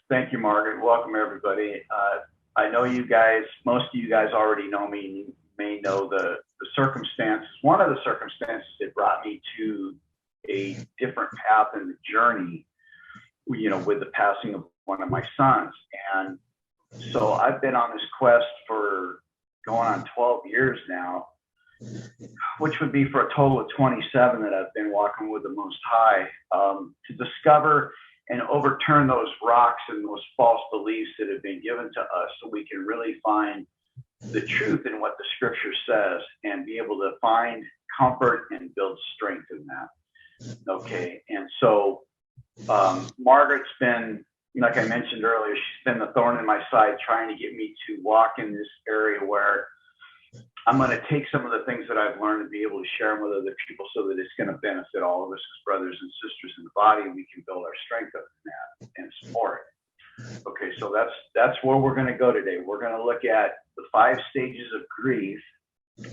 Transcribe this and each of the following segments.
Thank you, Margaret. Welcome, everybody. I know you guys, most of you guys already know me, and you may know the circumstances. One of the circumstances that brought me to a different path in the journey, with the passing of one of my sons. And so I've been on this quest for going on 12 years now, which would be for a total of 27 that I've been walking with the Most High, to discover and overturn those rocks and those false beliefs that have been given to us, so we can really find the truth in what the scripture says and be able to find comfort and build strength in that. Okay. And so Margaret's been, like I mentioned earlier, she's been the thorn in my side, trying to get me to walk in this area where I'm going to take some of the things that I've learned and be able to share them with other people, so that it's going to benefit all of us as brothers and sisters in the body, and we can build our strength up in that and support. Okay, so that's where we're going to go today. We're going to look at the 5 stages of grief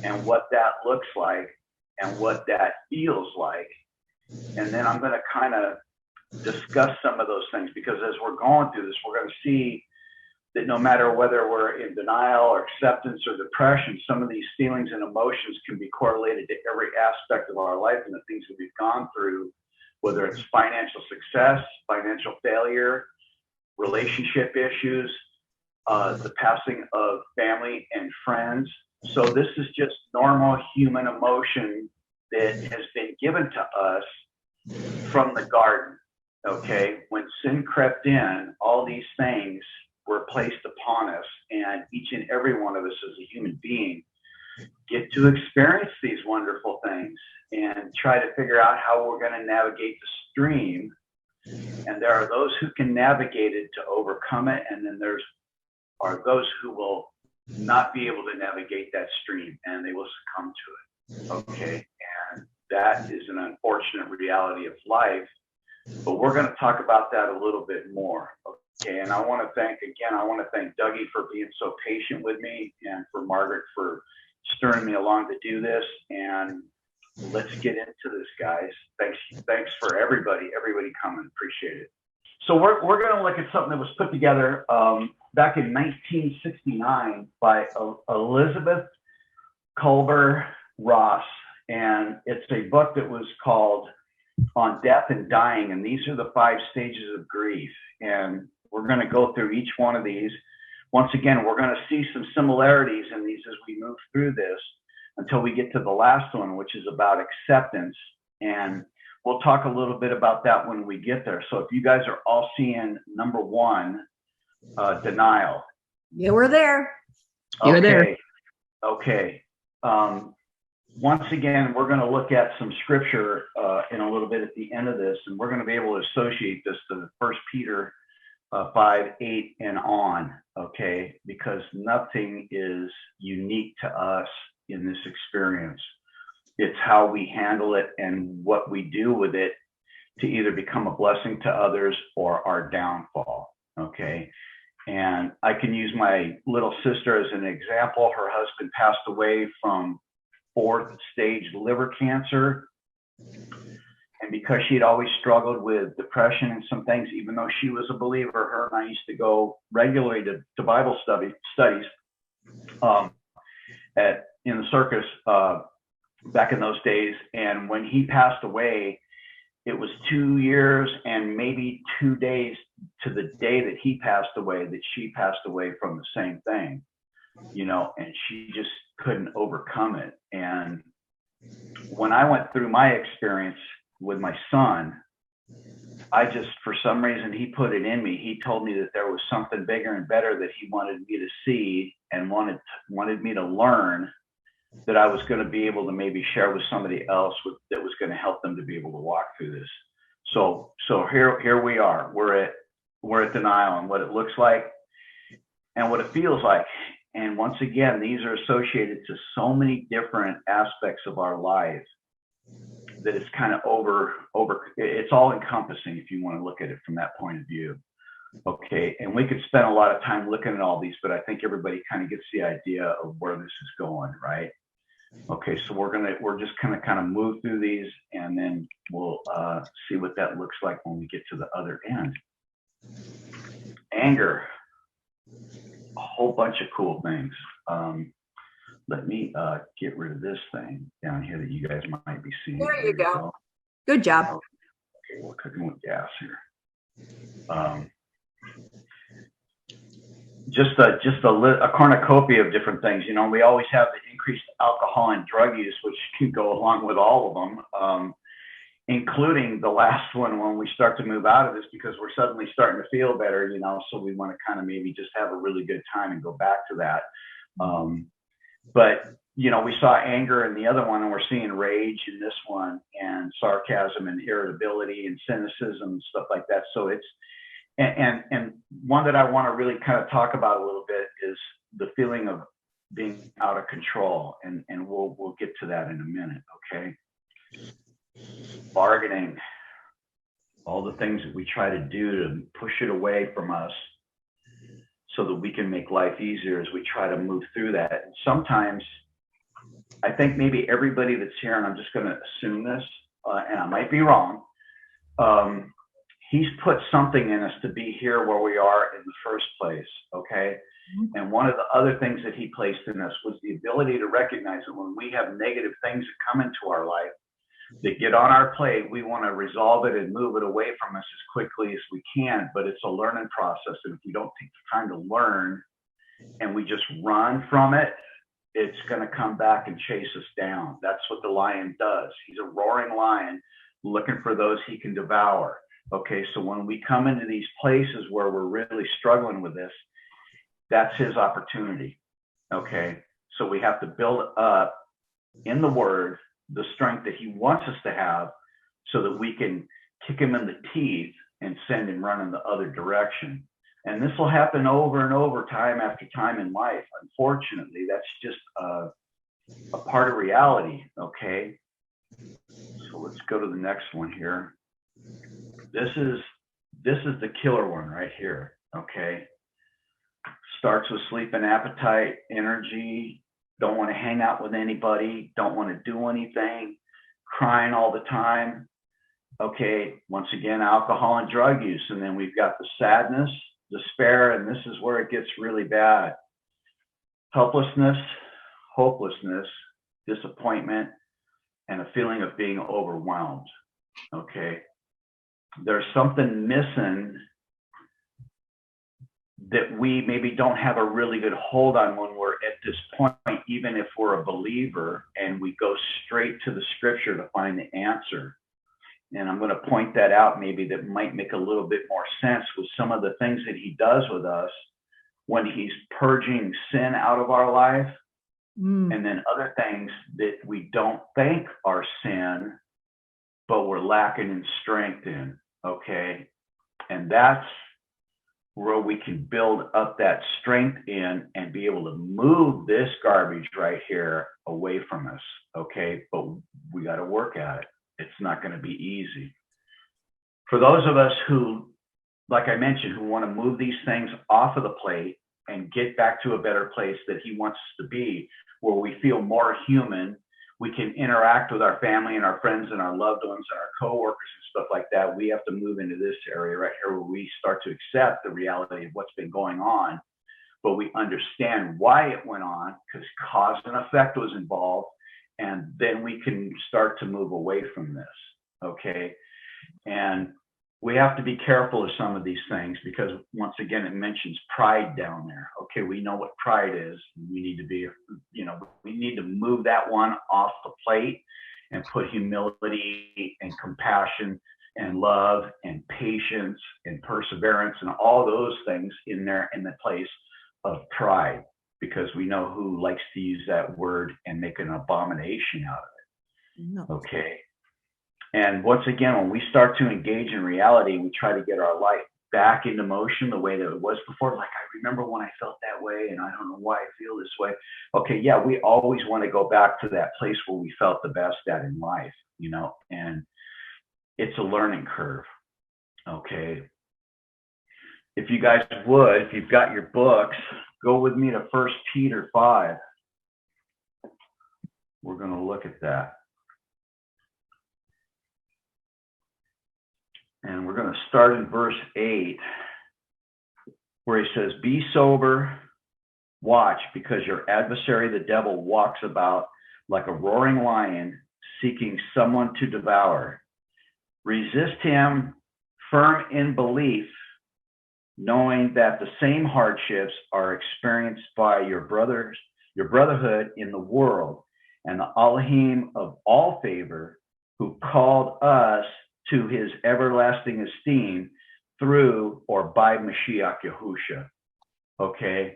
and what that looks like and what that feels like. And then I'm going to kind of discuss some of those things, because as we're going through this, we're going to see that no matter whether we're in denial or acceptance or depression, some of these feelings and emotions can be correlated to every aspect of our life and the things that we've gone through, whether it's financial success, financial failure, relationship issues, the passing of family and friends. So this is just normal human emotion that has been given to us from the garden. Okay, when sin crept in, all these things were placed upon us, and each and every one of us as a human being get to experience these wonderful things and try to figure out how we're going to navigate the stream. And there are those who can navigate it to overcome it, and then there are those who will not be able to navigate that stream, and they will succumb to it. Okay, and that is an unfortunate reality of life, but we're going to talk about that a little bit more. Okay, and I want to thank Dougie for being so patient with me, and for Margaret for stirring me along to do this. And let's get into this, guys. Thanks for everybody coming. Appreciate it. So we're going to look at something that was put together back in 1969 by Elizabeth Kübler-Ross, and it's a book that was called On Death and Dying, and these are the 5 stages of grief. And we're going to go through each one of these. Once again, we're going to see some similarities in these as we move through this, until we get to the last one, which is about acceptance. And we'll talk a little bit about that when we get there. So if you guys are all seeing number 1, denial. Yeah, we're there. You're there. Okay. Once again, we're going to look at some scripture in a little bit at the end of this, and we're going to be able to associate this to 1 Peter 5:8 and on, okay? Because nothing is unique to us in this experience. It's how we handle it and what we do with it to either become a blessing to others or our downfall, okay? And I can use my little sister as an example. Her husband passed away from 4th stage liver cancer. And because she'd always struggled with depression and some things, even though she was a believer, her and I used to go regularly to Bible studies in the circus back in those days. And when he passed away, it was 2 years and maybe 2 days to the day that he passed away that she passed away from the same thing, and she just couldn't overcome it. And when I went through my experience with my son, I just, for some reason, he put it in me. He told me that there was something bigger and better that he wanted me to see, and wanted me to learn, that I was going to be able to maybe share with somebody else that was going to help them to be able to walk through this. So here we are. We're at denial, and what it looks like and what it feels like. And once again, these are associated to so many different aspects of our life that it's kind of it's all encompassing if you want to look at it from that point of view. Okay, and we could spend a lot of time looking at all these, but I think everybody kind of gets the idea of where this is going, right? Okay, so we're just gonna kind of move through these, and then we'll see what that looks like when we get to the other end. Anger, a whole bunch of cool things. Let me get rid of this thing down here that you guys might be seeing. There you go. Good job. Okay, we're cooking with gas here. Just a cornucopia of different things. You know, we always have the increased alcohol and drug use, which can go along with all of them, including the last one when we start to move out of this, because we're suddenly starting to feel better, you know, so we want to kind of maybe just have a really good time and go back to that. But, you know, we saw anger in the other one, and we're seeing rage in this one, and sarcasm and irritability and cynicism and stuff like that. So it's, and one that I want to really kind of talk about a little bit is the feeling of being out of control, and we'll get to that in a minute, okay? Bargaining, all the things that we try to do to push it away from us so that we can make life easier as we try to move through that. And sometimes I think maybe everybody that's here, and I'm just going to assume this, and I might be wrong, he's put something in us to be here where we are in the first place, okay? And one of the other things that he placed in us was the ability to recognize that when we have negative things that come into our life that get on our plate, we want to resolve it and move it away from us as quickly as we can, but it's a learning process. And if we don't take the time to learn and we just run from it, it's going to come back and chase us down. That's what the lion does. He's a roaring lion looking for those he can devour. Okay, so when we come into these places where we're really struggling with this, that's his opportunity. Okay, so we have to build up in the word the strength that he wants us to have so that we can kick him in the teeth and send him running the other direction. And this will happen over and over, time after time in life. Unfortunately, that's just a part of reality. Okay, so let's go to the next one here. This is the killer one right here. Okay, starts with sleep and appetite, energy, don't want to hang out with anybody, don't want to do anything, crying all the time. Okay, once again, alcohol and drug use. And then we've got the sadness, despair, and this is where it gets really bad. Helplessness, hopelessness, disappointment, and a feeling of being overwhelmed. Okay, there's something missing that we maybe don't have a really good hold on when we're at this point, even if we're a believer and we go straight to the scripture to find the answer. And I'm going to point that out, maybe that might make a little bit more sense with some of the things that he does with us when he's purging sin out of our life, and then other things that we don't think are sin, but we're lacking in strength in. Okay, and that's where we can build up that strength in and be able to move this garbage right here away from us. Okay, but we got to work at it. It's not going to be easy. For those of us who, like I mentioned, who want to move these things off of the plate and get back to a better place that he wants us to be, where we feel more human, we can interact with our family and our friends and our loved ones and our coworkers and stuff like that. We have to move into this area right here where we start to accept the reality of what's been going on, but we understand why it went on, because cause and effect was involved, and then we can start to move away from this. Okay, and we have to be careful of some of these things, because once again, it mentions pride down there. Okay, we know what pride is. We need to be, you know, we need to move that one off the plate and put humility and compassion and love and patience and perseverance and all those things in there in the place of pride, because we know who likes to use that word and make an abomination out of it. No. Okay. And once again, when we start to engage in reality, we try to get our life back into motion the way that it was before. Like, I remember when I felt that way, and I don't know why I feel this way. Okay, yeah, we always want to go back to that place where we felt the best at in life, you know, and it's a learning curve. Okay. If you guys would, if you've got your books, go with me to 1 Peter 5. We're going to look at that. And we're going to start in verse 8. where he says, be sober, watch, because your adversary, the devil, walks about like a roaring lion, seeking someone to devour. Resist him, firm in belief, knowing that the same hardships are experienced by your brotherhood in the world, and the Elohim of all favor, who called us to his everlasting esteem through or by Mashiach Yahusha. Okay,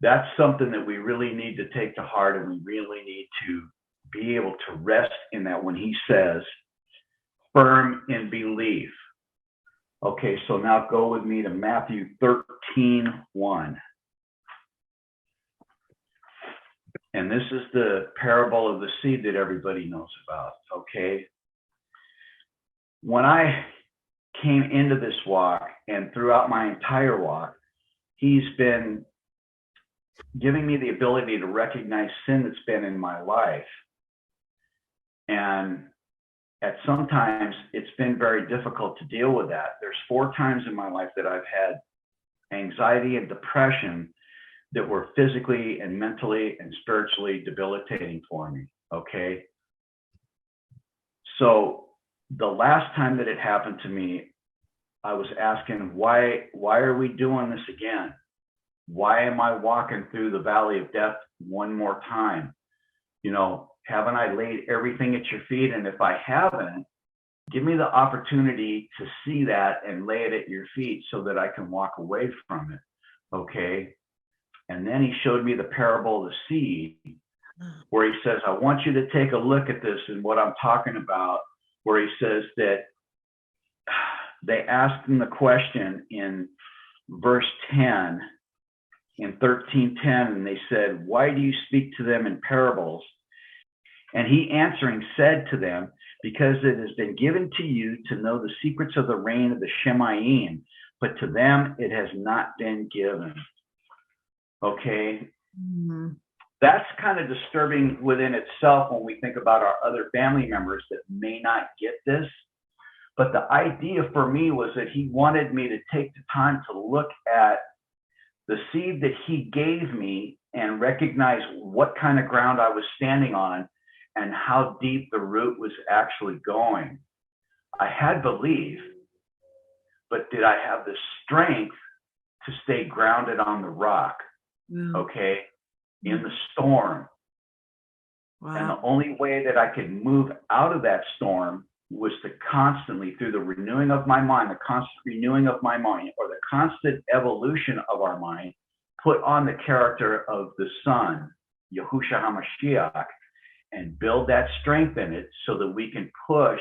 that's something that we really need to take to heart, and we really need to be able to rest in that when he says, firm in belief. Okay, so now go with me to Matthew 13:1. And this is the parable of the seed that everybody knows about, okay? When I came into this walk and throughout my entire walk, he's been giving me the ability to recognize sin that's been in my life. And at sometimes it's been very difficult to deal with that. There's 4 times in my life that I've had anxiety and depression that were physically and mentally and spiritually debilitating for me, okay? So the last time that it happened to me, I was asking, why are we doing this again? Why am I walking through the valley of death one more time? You know, haven't I laid everything at your feet? And if I haven't, give me the opportunity to see that and lay it at your feet so that I can walk away from it, okay? And then he showed me the parable of the seed, where he says, I want you to take a look at this and what I'm talking about, where he says that they asked him the question in verse 10, in 13:10, and they said, why do you speak to them in parables? And he answering said to them, because it has been given to you to know the secrets of the reign of the Shemayim, but to them it has not been given. Okay, that's kind of disturbing within itself when we think about our other family members that may not get this. But the idea for me was that he wanted me to take the time to look at the seed that he gave me and recognize what kind of ground I was standing on and how deep the root was actually going. I had belief, but did I have the strength to stay grounded on the rock? Okay, in the storm. Wow. And the only way that I could move out of that storm was to constantly, through the renewing of my mind, the constant renewing of my mind, or the constant evolution of our mind, put on the character of the Son, Yahushua HaMashiach, and build that strength in it so that we can push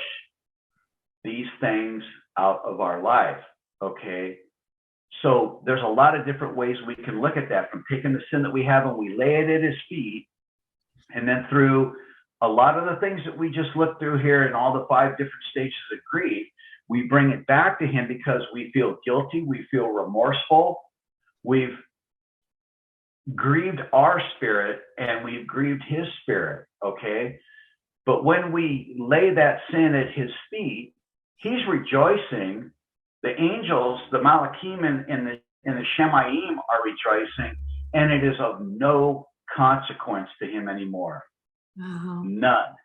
these things out of our life, okay? So there's a lot of different ways we can look at that, from taking the sin that we have and we lay it at his feet, and then through a lot of the things that we just looked through here and all the 5 different stages of grief, we bring it back to him because we feel guilty, we feel remorseful, we've grieved our spirit and we've grieved his spirit, okay? But when we lay that sin at his feet, he's rejoicing. The angels, the Malachim and the Shemayim are rejoicing, and it is of no consequence to him anymore. Wow. None.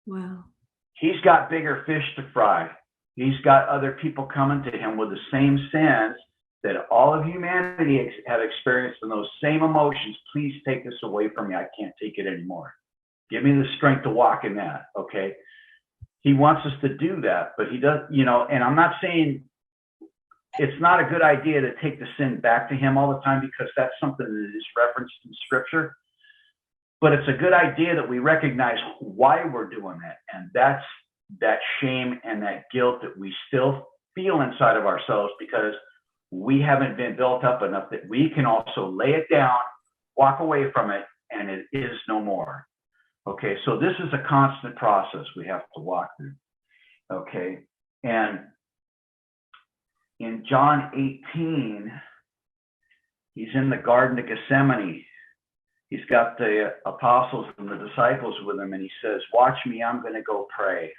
Wow. He's got bigger fish to fry. He's got other people coming to him with the same sins that all of humanity have experienced, and those same emotions. Please take this away from me. I can't take it anymore. Give me the strength to walk in that, okay? He wants us to do that, but he does, you know, and I'm not saying it's not a good idea to take the sin back to him all the time, because that's something that is referenced in scripture. But it's a good idea that we recognize why we're doing that. And that's that shame and that guilt that we still feel inside of ourselves, because we haven't been built up enough that we can also lay it down, walk away from it, and it is no more. Okay, so this is a constant process we have to walk through. Okay, and in John 18, he's in the Garden of Gethsemane. He's got the apostles and the disciples with him, and he says, watch me, I'm going to go pray.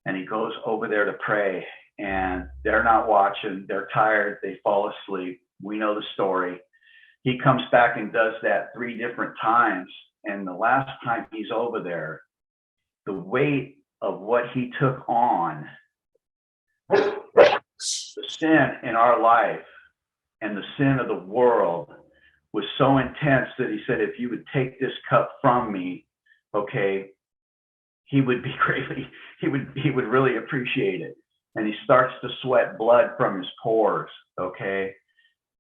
And he goes over there to pray, and they're not watching. They're tired. They fall asleep. We know the story. He comes back and does that 3 different times. And the last time he's over there, the weight of what he took on, the sin in our life and the sin of the world was so intense that he said, if you would take this cup from me, okay, he would be greatly, he would really appreciate it. And he starts to sweat blood from his pores, okay?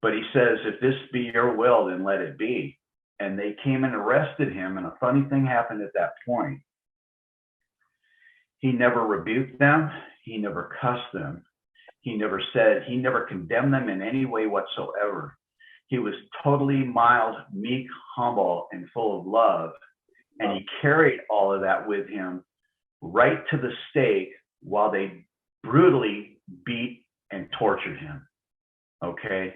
But he says, if this be your will, then let it be. And they came and arrested him, and a funny thing happened at that point. He never rebuked them. He never cussed them. He never condemned them in any way whatsoever. He was totally mild, meek, humble, and full of love. And he carried all of that with him right to the stake while they brutally beat and tortured him. Okay?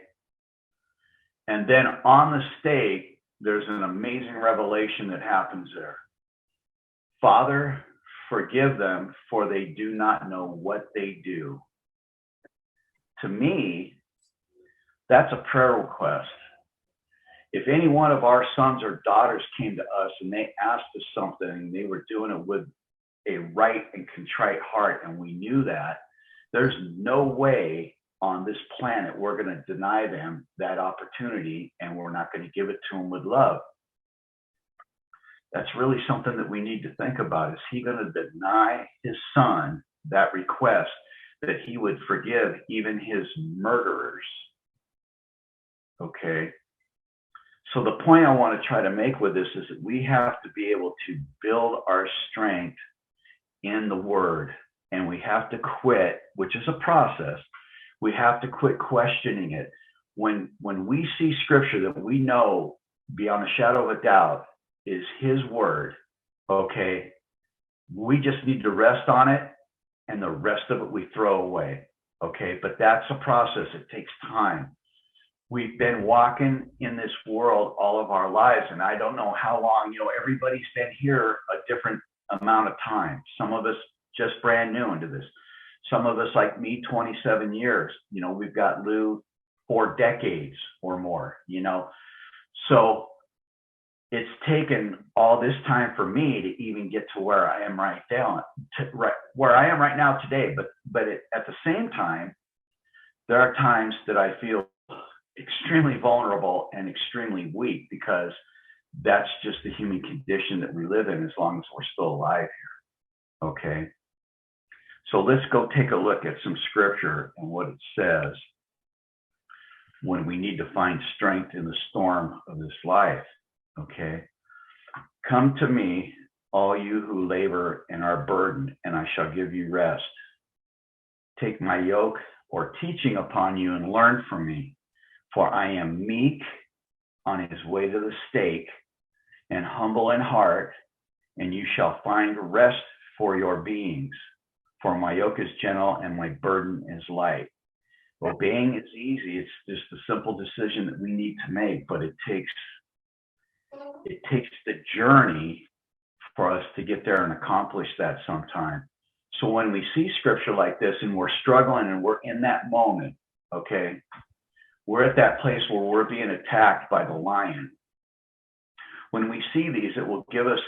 And then on the stake, there's an amazing revelation that happens there. Father, forgive them, for they do not know what they do. To me, that's a prayer request. If any one of our sons or daughters came to us and they asked us something, and they were doing it with a right and contrite heart, and we knew that, there's no way on this planet we're going to deny them that opportunity, and we're not going to give it to them with love. That's really something that we need to think about. Is he going to deny his son that request, that he would forgive even his murderers? Okay. So the point I want to try to make with this is that we have to be able to build our strength in the word, and we have to quit, which is a process. We have to quit questioning it. When we see scripture that we know beyond a shadow of a doubt is his word, okay, we just need to rest on it, and the rest of it we throw away, okay? But that's a process. It takes time. We've been walking in this world all of our lives, and I don't know how long, everybody's been here a different amount of time. Some of us just brand new into this. Some of us, like me, 27 years. We've got Lou 4 decades or more, So it's taken all this time for me to even get to where I am right now, where I am right now today. But at the same time, there are times that I feel extremely vulnerable and extremely weak, because that's just the human condition that we live in as long as we're still alive here. Okay. So let's go take a look at some scripture and what it says when we need to find strength in the storm of this life. Okay. Come to me, all you who labor and are burdened, and I shall give you rest. Take my yoke or teaching upon you and learn from me, for I am meek on his way to the stake and humble in heart, and you shall find rest for your beings. For my yoke is gentle and my burden is light. Obeying is easy. It's just a simple decision that we need to make, but it takes the journey for us to get there and accomplish that sometime. So when we see scripture like this and we're struggling and we're in that moment, okay, we're at that place where we're being attacked by the lion. When we see these, it will give us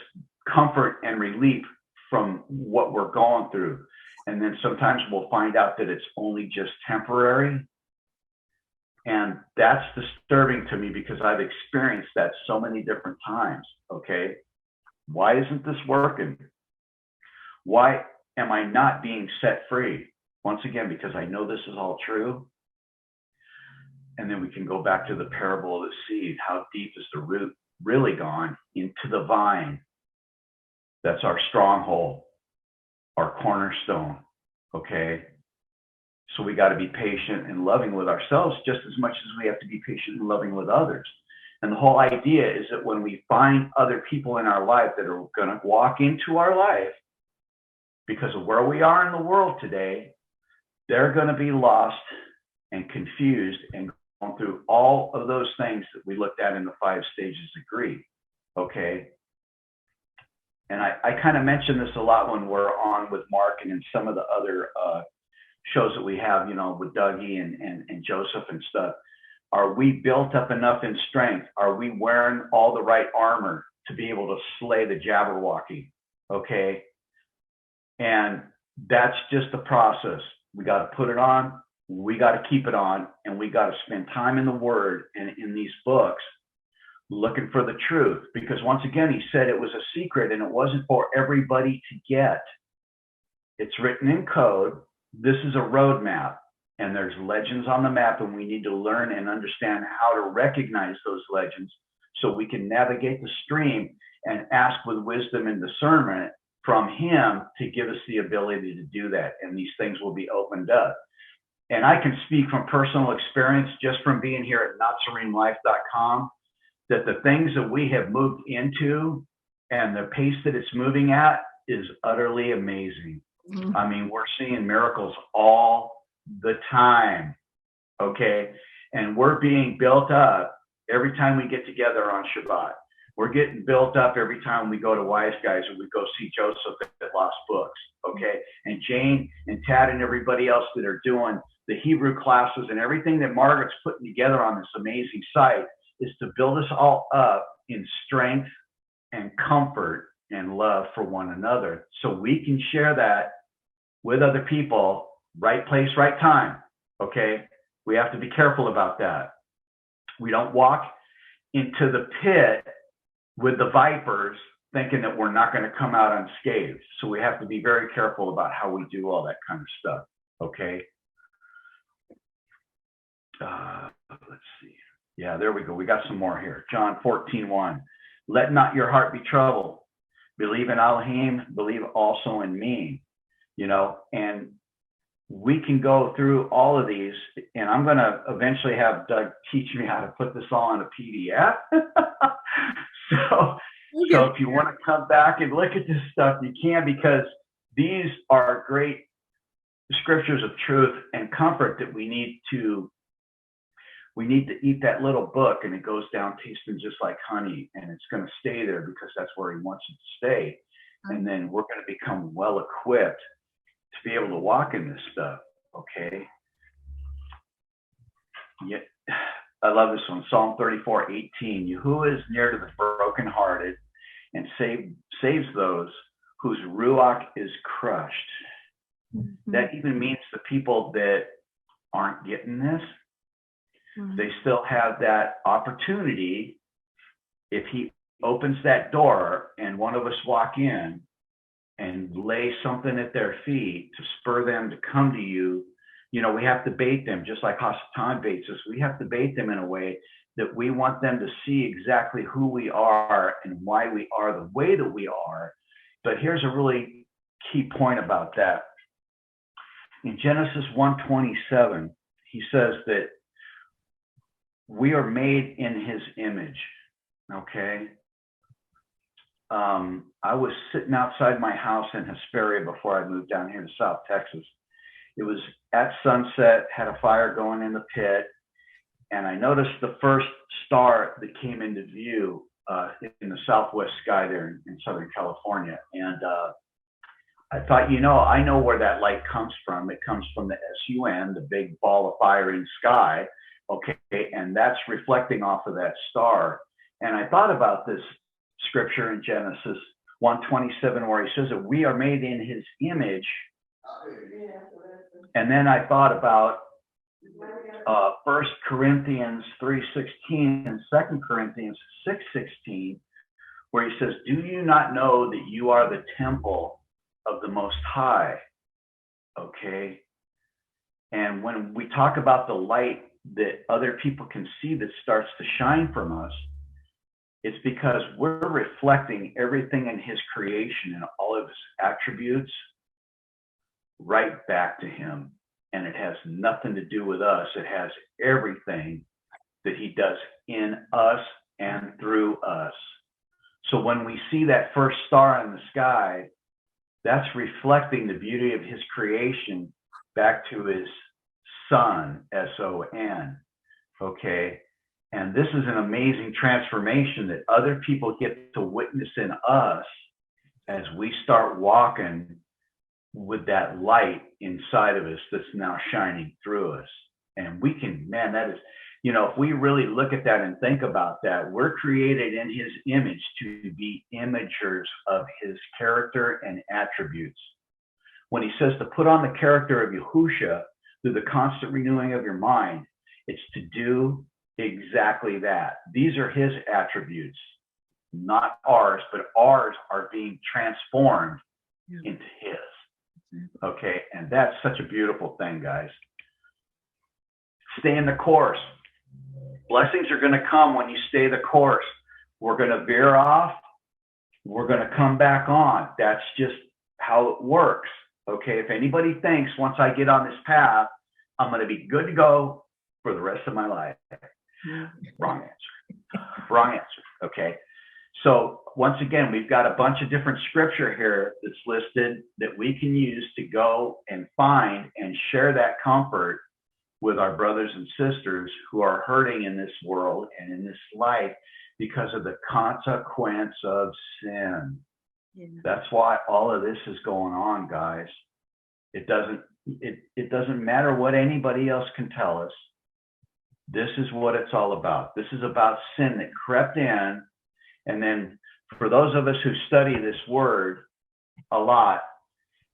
comfort and relief from what we're going through. And then sometimes we'll find out that it's only just temporary. And that's disturbing to me, because I've experienced that so many different times. Okay. Why isn't this working? Why am I not being set free? Once again, because I know this is all true. And then we can go back to the parable of the seed. How deep is the root really gone into the vine? That's our stronghold, our cornerstone. Okay. So we got to be patient and loving with ourselves just as much as we have to be patient and loving with others. And the whole idea is that when we find other people in our life that are going to walk into our life because of where we are in the world today, they're going to be lost and confused and going through all of those things that we looked at in the 5 stages of grief. Okay. And I kind of mention this a lot when we're on with Mark and in some of the other shows that we have, with Dougie and Joseph and stuff. Are we built up enough in strength? Are we wearing all the right armor to be able to slay the Jabberwocky? Okay. And that's just the process. We got to put it on. We got to keep it on, and we got to spend time in the Word and in these books looking for the truth. Because once again, he said it was a secret and it wasn't for everybody to get. It's written in code. This is a roadmap, and there's legends on the map, and we need to learn and understand how to recognize those legends so we can navigate the stream and ask with wisdom and discernment from him to give us the ability to do that. And these things will be opened up. And I can speak from personal experience just from being here at NotSereneLife.com that the things that we have moved into and the pace that it's moving at is utterly amazing. Mhm. I mean, we're seeing miracles all the time, okay? And we're being built up every time we get together on Shabbat. We're getting built up every time we go to Wise Guys or we go see Joseph at Lost Books, okay? And Jane and Tad and everybody else that are doing the Hebrew classes and everything that Margaret's putting together on this amazing site is to build us all up in strength and comfort and love for one another so we can share that with other people. Right place, right time, okay? We have to be careful about that. We don't walk into the pit with the vipers thinking that we're not going to come out unscathed. So we have to be very careful about how we do all that kind of stuff, okay? Let's see. Yeah, there we go. We got some more here. John 14:1. Let not your heart be troubled. Believe in Elohim, believe also in me. You know, and we can go through all of these, and I'm going to eventually have Doug teach me how to put this all in a PDF. So if you want to come back and look at this stuff, you can, because these are great scriptures of truth and comfort that we need to eat that little book, and it goes down tasting just like honey, and it's going to stay there because that's where he wants it to stay. And then we're going to become well equipped to be able to walk in this stuff, okay? Yeah, I love this one. Psalm 34:18. Yahuwah is near to the brokenhearted and saves those whose ruach is crushed. Mhm. That even means the people that aren't getting this, they still have that opportunity. If he opens that door and one of us walk in and lay something at their feet to spur them to come to you, you know, we have to bait them just like Hasatan baits us. We have to bait them in a way that we want them to see exactly who we are and why we are the way that we are. But here's a really key point about that. In Genesis 1:27, he says that we are made in his image, okay? I was sitting outside my house in Hesperia before I moved down here to South Texas. It was at sunset, had a fire going in the pit, and I noticed the first star that came into view in the southwest sky there in Southern California. And I thought, you know, I know where that light comes from. It comes from the SUN, the big ball of fire in sky, okay? And that's reflecting off of that star. And I thought about this scripture in Genesis 1:27 where he says that we are made in his image. And then I thought about 1 Corinthians 3:16 and 2 Corinthians 6:16, where he says, do you not know that you are the temple of the Most High? Okay. And when we talk about the light that other people can see that starts to shine from us, it's because we're reflecting everything in his creation and all of his attributes right back to him. And it has nothing to do with us. It has everything that he does in us and through us. So when we see that first star in the sky, that's reflecting the beauty of his creation back to his son, S-O-N, okay? And this is an amazing transformation that other people get to witness in us as we start walking with that light inside of us that's now shining through us. And we can, man, You know, if we really look at that and think about that, we're created in his image to be imagers of his character and attributes. When he says to put on the character of Yahushua through the constant renewing of your mind, it's to do exactly that. These are his attributes, not ours, but ours are being transformed into his. Okay, and that's such a beautiful thing, guys. Stay in the course. Blessings are going to come when you stay the course. We're going to veer off. We're going to come back on. That's just how it works. Okay, if anybody thinks once I get on this path, I'm going to be good to go for the rest of my life. Wrong answer. Wrong answer. Okay. So once again, we've got a bunch of different scripture here that's listed that we can use to go and find and share that comfort with our brothers and sisters who are hurting in this world and in this life because of the consequence of sin. Yeah. That's why all of this is going on, guys. It doesn't matter what anybody else can tell us. This is what it's all about. This is about sin that crept in. And then for those of us who study this word a lot,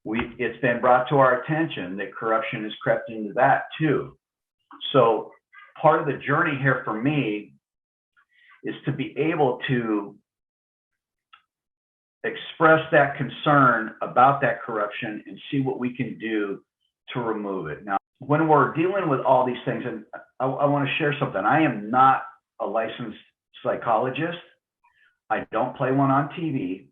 it's been brought to our attention that corruption has crept into that too. So part of the journey here for me is to be able to express that concern about that corruption and see what we can do to remove it. Now, when we're dealing with all these things, and I want to share something. I am not a licensed psychologist. I don't play one on TV.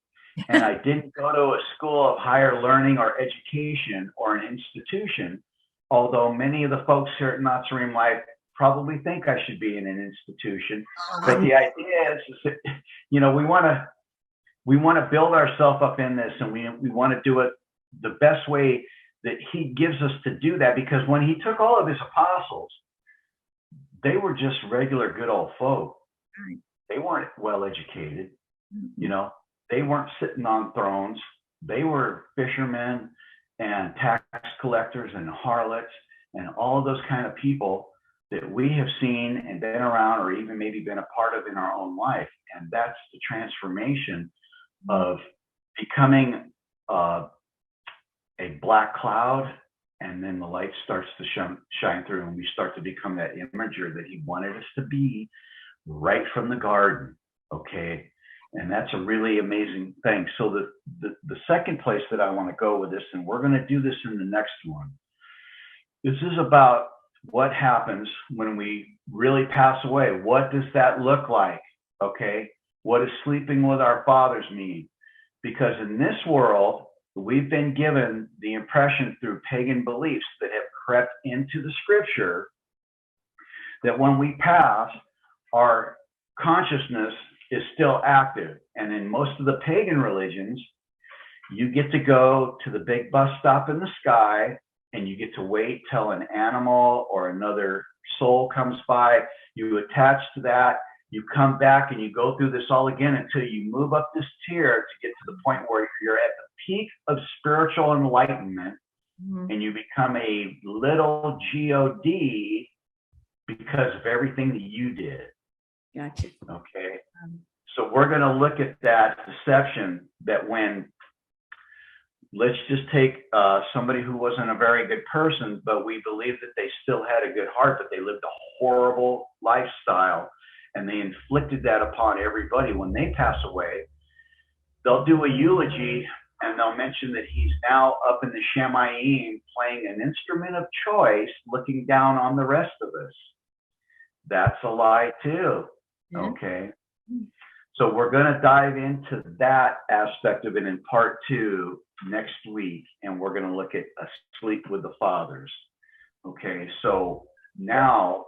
And I didn't go to a school of higher learning or education or an institution, although many of the folks here at Nazarene Life probably think I should be in an institution. But the idea is that, you know, we want to build ourselves up in this, and we want to do it the best way that he gives us to do that, because when he took all of his apostles, they were just regular good old folk. They weren't well educated, you know, they weren't sitting on thrones. They were fishermen and tax collectors and harlots and all of those kind of people that we have seen and been around or even maybe been a part of in our own life. And that's the transformation of becoming a black cloud, and then the light starts to shine through, and we start to become that imager that he wanted us to be right from the garden. Okay, and that's a really amazing thing. So the second place that I want to go with this, and we're going to do this in the next one, this is about what happens when we really pass away. What does that look like? Okay, what does sleeping with our fathers mean? Because in this world, we've been given the impression through pagan beliefs that have crept into the scripture that when we pass, our consciousness is still active. And in most of the pagan religions, you get to go to the big bus stop in the sky, and you get to wait till an animal or another soul comes by. You attach to that. You come back and you go through this all again until you move up this tier to get to the point where you're at the peak of spiritual enlightenment, and you become a little God because of everything that you did. Gotcha. Okay. So we're going to look at that deception that when, let's just take somebody who wasn't a very good person, but we believe that they still had a good heart, but they lived a horrible lifestyle, and they inflicted that upon everybody. When they pass away, they'll do a eulogy, and they'll mention that he's now up in the Shamayim playing an instrument of choice, looking down on the rest of us. That's a lie too. Okay. So we're going to dive into that aspect of it in part 2 next week, and we're going to look at Asleep with the Fathers. Okay. So now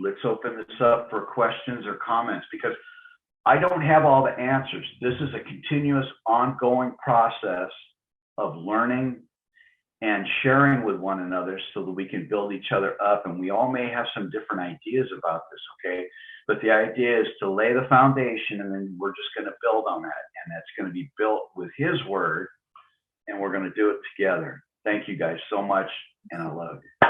let's open this up for questions or comments, because I don't have all the answers. This is a continuous, ongoing process of learning and sharing with one another so that we can build each other up. And we all may have some different ideas about this, okay? But the idea is to lay the foundation, and then we're just going to build on that. And that's going to be built with his word, and we're going to do it together. Thank you guys so much, and I love you.